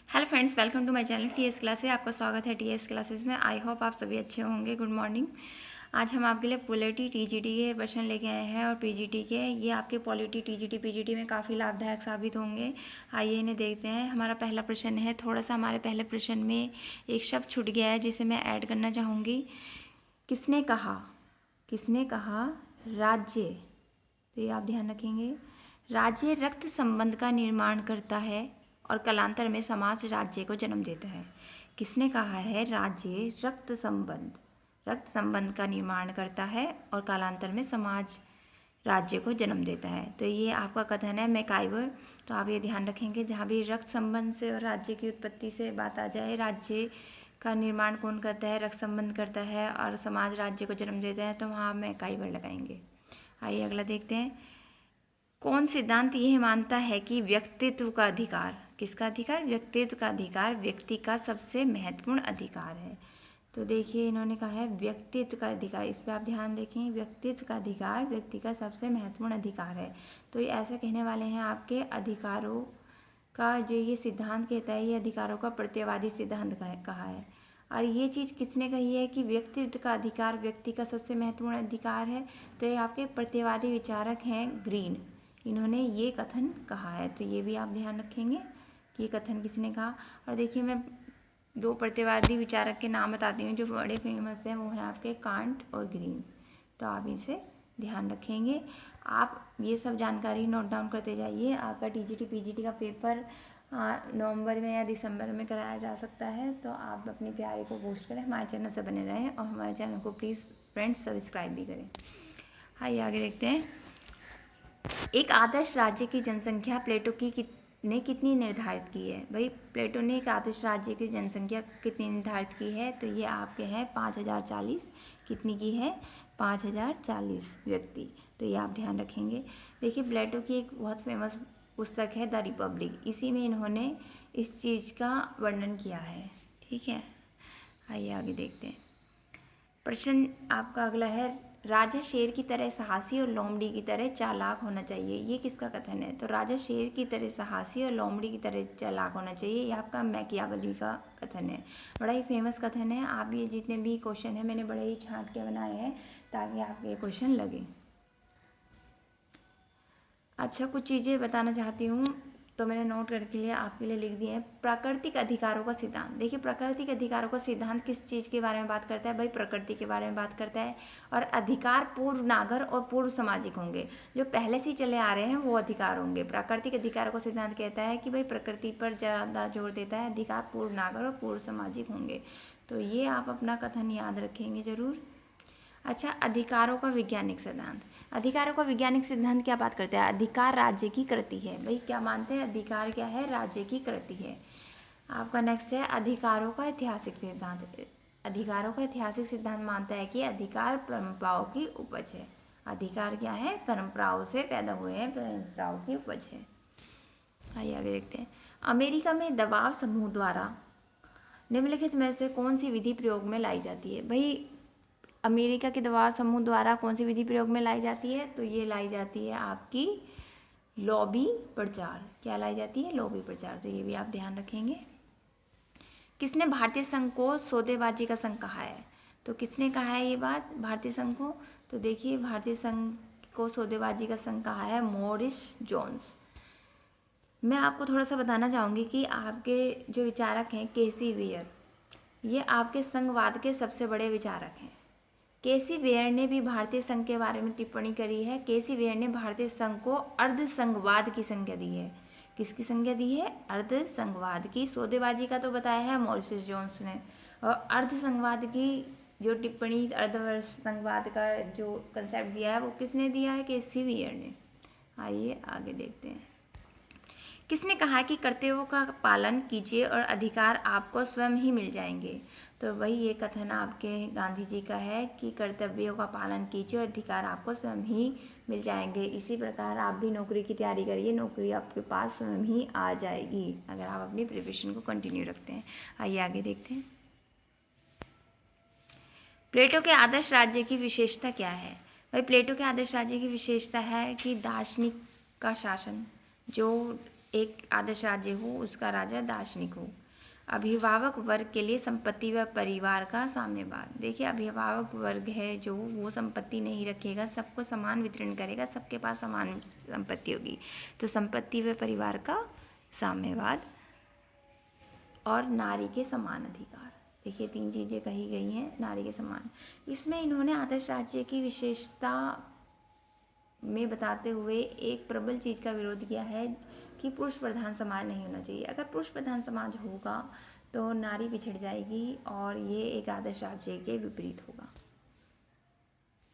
Hello friends, welcome to my channel TS classes. आपका स्वागत है टीएस क्लासेस में। आई होप आप सभी अच्छे होंगे। Good morning. आज हम आपके लिए पॉलिटी टीजीटी के क्वेश्चन लेके आए हैं और पीजीटी के। ये आपके पॉलिटी टीजीटी पीजीटी में काफ़ी लाभदायक साबित होंगे। आइए इन्हें देखते हैं। हमारा पहला प्रश्न है, थोड़ा सा हमारे पहले प्रश्न में एक शब्द छूट गया है जिसे मैं ऐड करना चाहूँगी। किसने कहा राज्य? तो ये आप ध्यान रखेंगे। राज्य रक्त संबंध का निर्माण करता है और कालांतर में समाज राज्य को जन्म देता है। किसने कहा है राज्य रक्त संबंध का निर्माण करता है और कालांतर में समाज राज्य को जन्म देता है? तो ये आपका कथन है मैकाइवर। तो आप ये ध्यान रखेंगे, जहाँ भी रक्त संबंध से और राज्य की उत्पत्ति से बात आ जाए, राज्य का निर्माण कौन करता है, रक्त संबंध करता है और समाज राज्य को जन्म देता है, तो वहाँ मैकाइवर लगाएंगे। आइए अगला देखते हैं। कौन सिद्धांत यह मानता है कि व्यक्तित्व का अधिकार, किसका अधिकार? व्यक्तित्व का अधिकार व्यक्ति का सबसे महत्वपूर्ण अधिकार है। तो देखिए इन्होंने कहा है व्यक्तित्व का अधिकार। इस पर आप ध्यान देखें, व्यक्तित्व का अधिकार व्यक्ति का सबसे महत्वपूर्ण अधिकार है। तो ये ऐसा कहने वाले हैं आपके अधिकारों का जो ये सिद्धांत कहता है, ये अधिकारों का प्रत्ययवादी सिद्धांत कहा है। और ये चीज़ किसने कही है कि व्यक्तित्व का अधिकार व्यक्ति का सबसे महत्वपूर्ण अधिकार है? तो ये आपके प्रत्ययवादी विचारक हैं ग्रीन, इन्होंने ये कथन कहा है। तो ये भी आप ध्यान रखेंगे कि ये कथन किसने कहा। और देखिए मैं दो प्रत्ययवादी विचारक के नाम बताती हूँ जो बड़े फेमस हैं, वो हैं आपके कांट और ग्रीन। तो आप इसे ध्यान रखेंगे। आप ये सब जानकारी नोट डाउन करते जाइए। आपका टीजीटी पीजीटी का पेपर नवंबर में या दिसंबर में कराया जा सकता है। तो आप अपनी तैयारी को बूस्ट करें, हमारे चैनल से बने रहें और हमारे चैनल को प्लीज़ फ्रेंड्स सब्सक्राइब भी करें। आइए आगे देखते हैं। एक आदर्श राज्य की जनसंख्या प्लेटो ने कितनी निर्धारित की है? भाई प्लेटो ने एक आदर्श राज्य की जनसंख्या कितनी निर्धारित की है? तो ये आपके हैं 5040। कितनी की है? 5040 व्यक्ति। तो ये आप ध्यान रखेंगे। देखिए प्लेटो की एक बहुत फेमस पुस्तक है द रिपब्लिक, इसी में इन्होंने इस चीज़ का वर्णन किया है। ठीक है, आइए आगे देखते हैं। प्रश्न आपका अगला है, राजा शेर की तरह साहसी और लोमड़ी की तरह चालाक होना चाहिए। ये किसका कथन है? तो राजा शेर की तरह साहसी और लोमड़ी की तरह चालाक होना चाहिए, ये आपका मैकियावेली का कथन है। बड़ा ही फेमस कथन है। आप ये जितने भी क्वेश्चन हैं मैंने बड़े ही छांट के बनाए हैं ताकि आपके ये क्वेश्चन लगे। अच्छा, कुछ चीज़ें बताना चाहती हूँ तो मैंने नोट करके लिए आपके लिए लिख दिए हैं। प्राकृतिक अधिकारों का सिद्धांत। देखिए प्राकृतिक अधिकारों का सिद्धांत किस चीज़ के बारे में बात करता है? भाई प्रकृति के बारे में बात करता है। और अधिकार पूर्व नागर और पूर्व सामाजिक होंगे, जो पहले से ही चले आ रहे हैं वो अधिकार होंगे। प्राकृतिक अधिकारों का सिद्धांत कहता है कि भाई प्रकृति पर ज़्यादा जोर देता है, अधिकार पूर्व नागर और पूर्व सामाजिक होंगे। तो ये आप अपना कथन याद रखेंगे जरूर। अच्छा, अधिकारों का वैज्ञानिक सिद्धांत। अधिकारों का वैज्ञानिक सिद्धांत क्या बात करते हैं? अधिकार राज्य की कृति है। भाई क्या मानते हैं? अधिकार क्या है? राज्य की कृति है। आपका नेक्स्ट है अधिकारों का ऐतिहासिक सिद्धांत। अधिकारों का ऐतिहासिक सिद्धांत मानता है कि अधिकार परंपराओं की उपज है। अधिकार क्या है? परंपराओं से पैदा हुए हैं, परंपराओं की उपज है। आइए आगे देखते हैं। अमेरिका में दबाव समूह द्वारा निम्नलिखित में से कौन सी विधि प्रयोग में लाई जाती है? भाई अमेरिका के दबाव समूह द्वारा कौन सी विधि प्रयोग में लाई जाती है? तो ये लाई जाती है आपकी लॉबी प्रचार। क्या लाई जाती है? लॉबी प्रचार। तो ये भी आप ध्यान रखेंगे। किसने भारतीय संघ को सौदेबाजी का संघ कहा है? तो किसने कहा है ये बात भारतीय संघ को? तो देखिए भारतीय संघ को सौदेबाजी का संघ कहा है मॉरिस जोन्स। मैं आपको थोड़ा सा बताना चाहूँगी कि आपके जो विचारक हैं केसी वेयर, ये आपके संघवाद के सबसे बड़े विचारक हैं। केसी वेयर ने भी भारतीय संघ के बारे में टिप्पणी करी है। केसी वेयर ने भारतीय संघ को अर्ध संघवाद की संज्ञा दी है। किसकी संज्ञा दी है? अर्ध संघवाद की। सौदेबाजी का तो बताया है मॉरिस जोन्स ने, और अर्ध संघवाद की जो टिप्पणी अर्ध संघवाद का जो कंसेप्ट दिया है वो किसने दिया है? केसी वेयर ने। आइए आगे देखते हैं। किसने कहा कि कर्तव्यों का पालन कीजिए और अधिकार आपको स्वयं ही मिल जाएंगे? तो वही ये कथन आपके गांधी जी का है कि कर्तव्यों का पालन कीजिए और अधिकार आपको स्वयं ही मिल जाएंगे। इसी प्रकार आप भी नौकरी की तैयारी करिए, नौकरी आपके पास स्वयं ही आ जाएगी अगर आप अपनी प्रिपरेशन को कंटिन्यू रखते हैं। आइए आगे देखते हैं। प्लेटो के आदर्श राज्य की विशेषता क्या है? भाई प्लेटो के आदर्श राज्य की विशेषता है कि दार्शनिक का शासन, जो एक आदर्श राज्य हो उसका राजा दार्शनिक हो। अभिभावक वर्ग के लिए संपत्ति व परिवार का साम्यवाद। देखिए अभिभावक वर्ग है जो वो संपत्ति नहीं रखेगा, सबको समान वितरण करेगा, सबके पास समान संपत्ति होगी, तो संपत्ति व परिवार का साम्यवाद। और नारी के समान अधिकार। देखिए 3 चीज़ें कही गई हैं नारी के समान। इसमें इन्होंने आदर्श राज्य की विशेषता में बताते हुए एक प्रबल चीज़ का विरोध किया है कि पुरुष प्रधान समाज नहीं होना चाहिए। अगर पुरुष प्रधान समाज होगा तो नारी पिछड़ जाएगी और ये एक आदर्श राज्य के विपरीत होगा।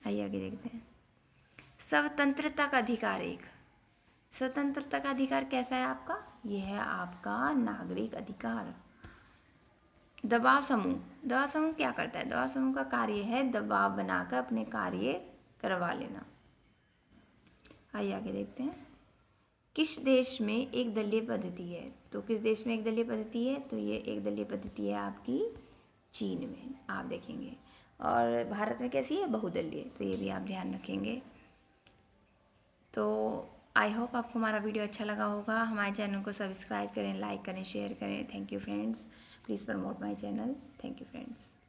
आइए आगे देखते हैं। स्वतंत्रता का अधिकार। एक स्वतंत्रता का अधिकार कैसा है आपका? यह है आपका नागरिक अधिकार। दबाव समूह। दबाव समूह क्या करता है? दबाव समूह का कार्य है दबाव बनाकर अपने कार्य करवा लेना। आइए आगे देखते हैं। किस देश में एक दलीय पद्धति है? तो किस देश में एक दलीय पद्धति है? तो ये एक दलीय पद्धति है आपकी चीन में, आप देखेंगे। और भारत में कैसी है? बहुदलीय। तो ये भी आप ध्यान रखेंगे। तो आई होप आपको हमारा वीडियो अच्छा लगा होगा। हमारे चैनल को सब्सक्राइब करें, लाइक करें, शेयर करें। Thank you friends. Please promote my channel. Thank you friends.